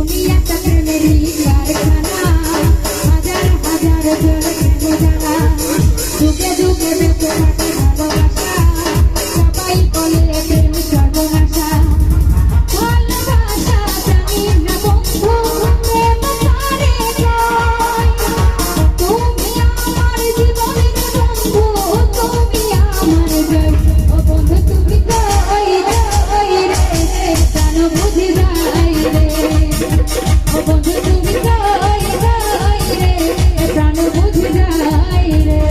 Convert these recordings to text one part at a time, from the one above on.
তুমি একটা প্রেমেরই কারখানা, হাজার হাজার জন প্রেম জানা, যুগে যুগে বেঁচে থাকে ভালোবাসা, সবাই বলে প্রেম সর্বনাশা। ভালোবাসা জানি না বন্ধু, প্রেম কারে কয়, তুমি আমার জীবনের বন্ধু, তুমি আমার জয়। ও বন্ধু তুমি কই কই রে, প্রাণ বুঝি যাই রে। ও বন্ধু তুমি কই কই রে, প্রাণ বুঝি যাই রে।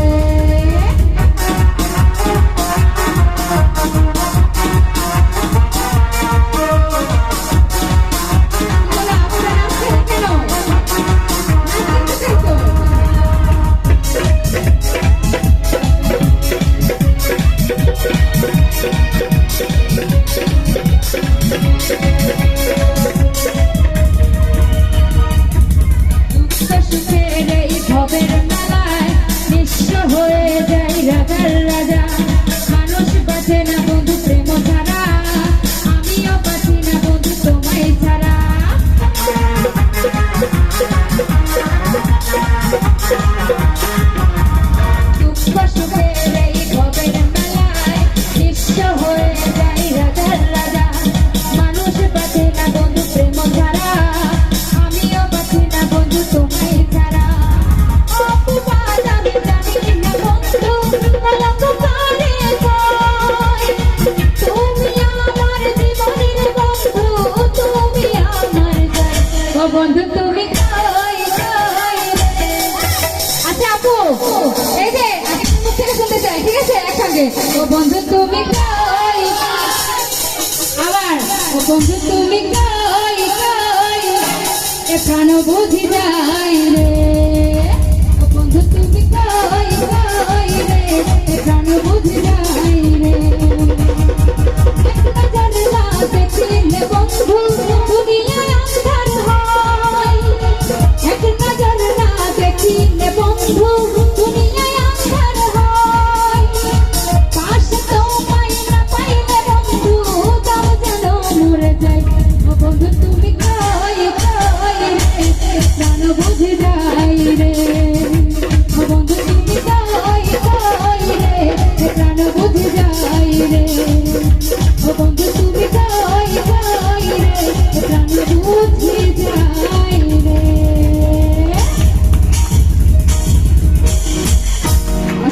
ভবের মেলায় নিঃস্ব হয়ে যাই রাজার রাজা, মানুষ বাঁচে না বন্ধু প্রেম ছাড়া, আমিও বাঁচি না বন্ধু তোমায় ছাড়া। দুঃখ সুখের এই ভবের মেলায় নিঃস্ব হয়ে যাই রাজার রাজা, মানুষ বাঁচে না বন্ধু প্রেম ছাড়া, আমিও বাঁচি না বন্ধু তোমায় ছাড়া। অপবাদ আমি জানি না বন্ধু, কলঙ্ক কারে কয়, তুমি আমার জীবনের বন্ধু, তুমি আমার জয়। ও বন্ধু তুমি কই কই রে। আচ্ছা আপু, এই যে আমি মুখ থেকে শুনতে চাই, ঠিক আছে একসঙ্গে। ও বন্ধু তুমি কই, আবার ও বন্ধু তুমি কই কই, এ প্রাণ বুঝি যাই রে। ও বন্ধু তুমি কই কই রে, এ প্রাণ বুঝি যাই রে। এক নজর না দেখিলে বন্ধু দুনিয়ায় আন্ধার হয়, এক নজর না দেখিলে বন্ধু দুনিয়ায় আন্ধার হয়। পাশে তোমায় না পাইলে বন্ধু দাও যেন মরে যাই। ও বন্ধু তুমি কই কই রে, প্রাণ বুঝি যাই রে। ও বন্ধু তুমি কই কই রে, প্রাণ বুঝি যাই রে।